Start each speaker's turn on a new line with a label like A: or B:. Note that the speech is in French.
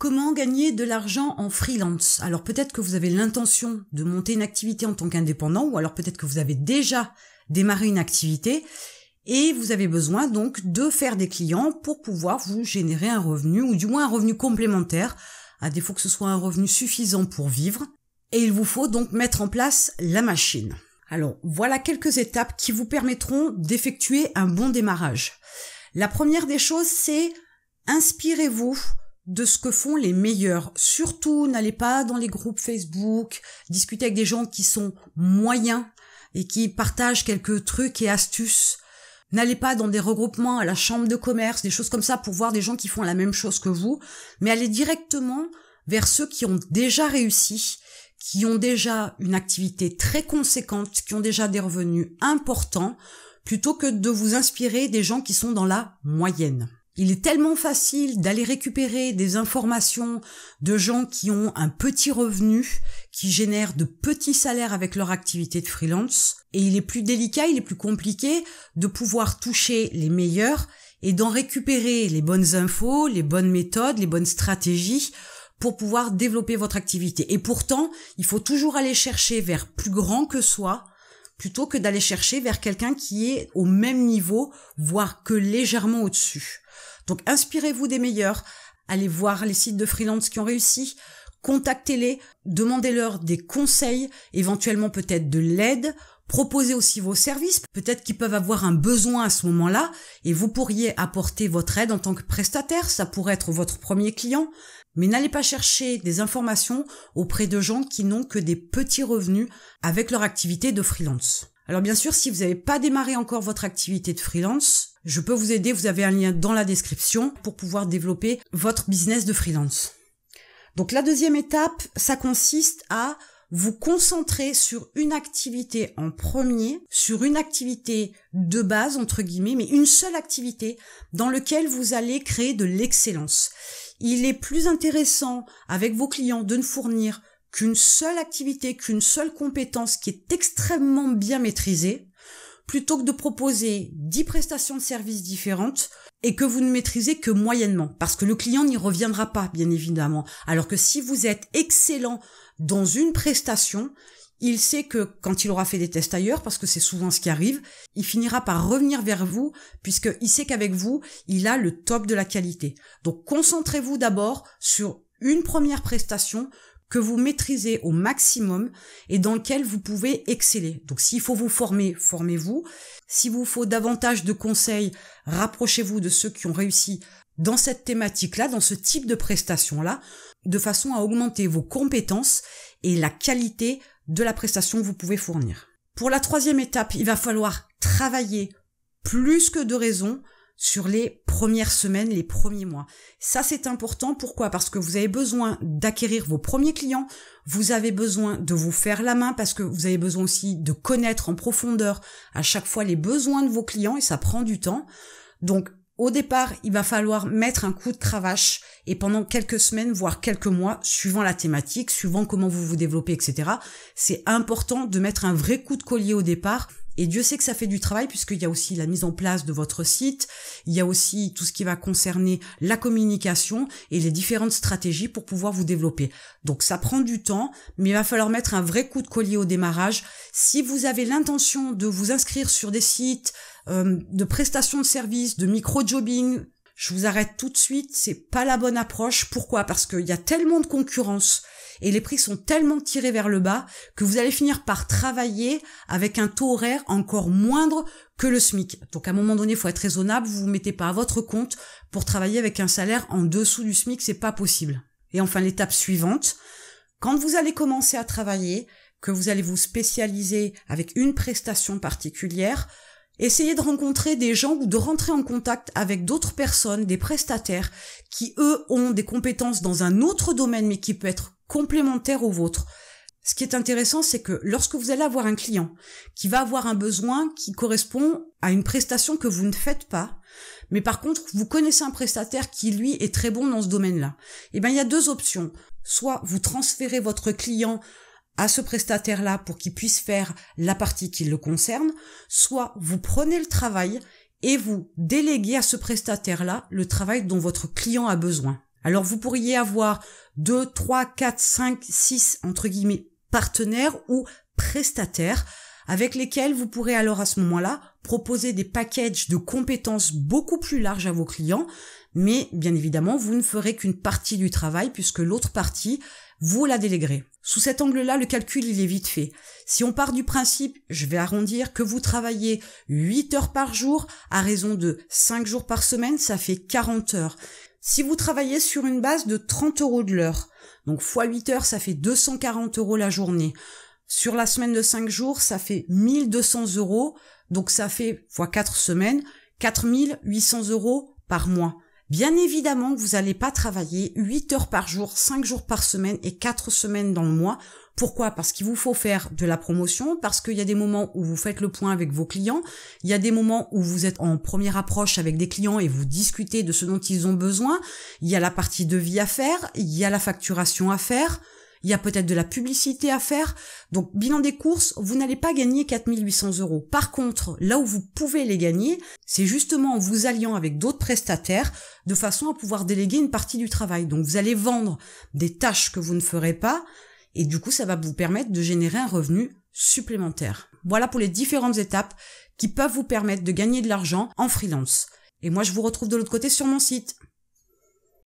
A: Comment gagner de l'argent en freelance? Alors peut-être que vous avez l'intention de monter une activité en tant qu'indépendant, ou alors peut-être que vous avez déjà démarré une activité et vous avez besoin donc de faire des clients pour pouvoir vous générer un revenu, ou du moins un revenu complémentaire, à défaut que ce soit un revenu suffisant pour vivre. Et il vous faut donc mettre en place la machine. Alors voilà quelques étapes qui vous permettront d'effectuer un bon démarrage. La première des choses, c'est inspirez-vous de ce que font les meilleurs. Surtout, n'allez pas dans les groupes Facebook, discutez avec des gens qui sont moyens et qui partagent quelques trucs et astuces. N'allez pas dans des regroupements à la chambre de commerce, des choses comme ça pour voir des gens qui font la même chose que vous, mais allez directement vers ceux qui ont déjà réussi, qui ont déjà une activité très conséquente, qui ont déjà des revenus importants, plutôt que de vous inspirer des gens qui sont dans la moyenne. Il est tellement facile d'aller récupérer des informations de gens qui ont un petit revenu, qui génèrent de petits salaires avec leur activité de freelance. Et il est plus délicat, il est plus compliqué de pouvoir toucher les meilleurs et d'en récupérer les bonnes infos, les bonnes méthodes, les bonnes stratégies pour pouvoir développer votre activité. Et pourtant, il faut toujours aller chercher vers plus grand que soi, plutôt que d'aller chercher vers quelqu'un qui est au même niveau, voire que légèrement au-dessus. Donc inspirez-vous des meilleurs, allez voir les sites de freelance qui ont réussi, contactez-les, demandez-leur des conseils, éventuellement peut-être de l'aide, proposez aussi vos services, peut-être qu'ils peuvent avoir un besoin à ce moment-là, et vous pourriez apporter votre aide en tant que prestataire, ça pourrait être votre premier client, mais n'allez pas chercher des informations auprès de gens qui n'ont que des petits revenus avec leur activité de freelance. Alors bien sûr, si vous n'avez pas démarré encore votre activité de freelance, je peux vous aider, vous avez un lien dans la description pour pouvoir développer votre business de freelance. Donc la deuxième étape, ça consiste à vous concentrer sur une activité en premier, sur une activité de base, entre guillemets, mais une seule activité dans laquelle vous allez créer de l'excellence. Il est plus intéressant avec vos clients de ne fournir qu'une seule activité, qu'une seule compétence qui est extrêmement bien maîtrisée, plutôt que de proposer 10 prestations de services différentes et que vous ne maîtrisez que moyennement, parce que le client n'y reviendra pas, bien évidemment. Alors que si vous êtes excellent dans une prestation, il sait que quand il aura fait des tests ailleurs, parce que c'est souvent ce qui arrive, il finira par revenir vers vous, puisqu'il sait qu'avec vous, il a le top de la qualité. Donc concentrez-vous d'abord sur une première prestation que vous maîtrisez au maximum et dans lequel vous pouvez exceller. Donc s'il faut vous former, formez-vous. S'il vous faut davantage de conseils, rapprochez-vous de ceux qui ont réussi dans cette thématique-là, dans ce type de prestation-là, de façon à augmenter vos compétences et la qualité de la prestation que vous pouvez fournir. Pour la troisième étape, il va falloir travailler plus que de raison sur les premières semaines, les premiers mois. Ça, c'est important. Pourquoi? Parce que vous avez besoin d'acquérir vos premiers clients, vous avez besoin de vous faire la main parce que vous avez besoin aussi de connaître en profondeur à chaque fois les besoins de vos clients et ça prend du temps. Donc, au départ, il va falloir mettre un coup de cravache et pendant quelques semaines, voire quelques mois, suivant la thématique, suivant comment vous vous développez, etc. C'est important de mettre un vrai coup de collier au départ. Et Dieu sait que ça fait du travail puisqu'il y a aussi la mise en place de votre site, il y a aussi tout ce qui va concerner la communication et les différentes stratégies pour pouvoir vous développer. Donc ça prend du temps, mais il va falloir mettre un vrai coup de collier au démarrage. Si vous avez l'intention de vous inscrire sur des sites de prestations de services, de micro-jobbing, je vous arrête tout de suite, c'est pas la bonne approche. Pourquoi? Parce qu'il y a tellement de concurrence et les prix sont tellement tirés vers le bas que vous allez finir par travailler avec un taux horaire encore moindre que le SMIC. Donc à un moment donné, il faut être raisonnable, vous vous mettez pas à votre compte pour travailler avec un salaire en dessous du SMIC, c'est pas possible. Et enfin, l'étape suivante, quand vous allez commencer à travailler, que vous allez vous spécialiser avec une prestation particulière, essayez de rencontrer des gens ou de rentrer en contact avec d'autres personnes, des prestataires, qui eux ont des compétences dans un autre domaine mais qui peut être complémentaire au vôtre. Ce qui est intéressant, c'est que lorsque vous allez avoir un client qui va avoir un besoin qui correspond à une prestation que vous ne faites pas, mais par contre, vous connaissez un prestataire qui, lui, est très bon dans ce domaine-là, eh bien, il y a deux options. Soit vous transférez votre client à ce prestataire-là pour qu'il puisse faire la partie qui le concerne, soit vous prenez le travail et vous déléguez à ce prestataire-là le travail dont votre client a besoin. Alors vous pourriez avoir 2, 3, 4, 5, 6 entre guillemets partenaires ou prestataires avec lesquels vous pourrez alors à ce moment-là proposer des packages de compétences beaucoup plus larges à vos clients, mais bien évidemment vous ne ferez qu'une partie du travail puisque l'autre partie, vous la déléguerez. Sous cet angle-là, le calcul il est vite fait. Si on part du principe, je vais arrondir, que vous travaillez 8 heures par jour à raison de 5 jours par semaine, ça fait 40 heures. Si vous travaillez sur une base de 30 € de l'heure, donc x 8 heures, ça fait 240 € la journée. Sur la semaine de 5 jours, ça fait 1200 €, donc ça fait x 4 semaines, 4800 € par mois. Bien évidemment que vous n'allez pas travailler 8 heures par jour, 5 jours par semaine et 4 semaines dans le mois. Pourquoi ? Parce qu'il vous faut faire de la promotion, parce qu'il y a des moments où vous faites le point avec vos clients, il y a des moments où vous êtes en première approche avec des clients et vous discutez de ce dont ils ont besoin, il y a la partie devis à faire, il y a la facturation à faire, il y a peut-être de la publicité à faire. Donc, bilan des courses, vous n'allez pas gagner 4800 €. Par contre, là où vous pouvez les gagner, c'est justement en vous alliant avec d'autres prestataires de façon à pouvoir déléguer une partie du travail. Donc, vous allez vendre des tâches que vous ne ferez pas et du coup, ça va vous permettre de générer un revenu supplémentaire. Voilà pour les différentes étapes qui peuvent vous permettre de gagner de l'argent en freelance. Et moi, je vous retrouve de l'autre côté sur mon site.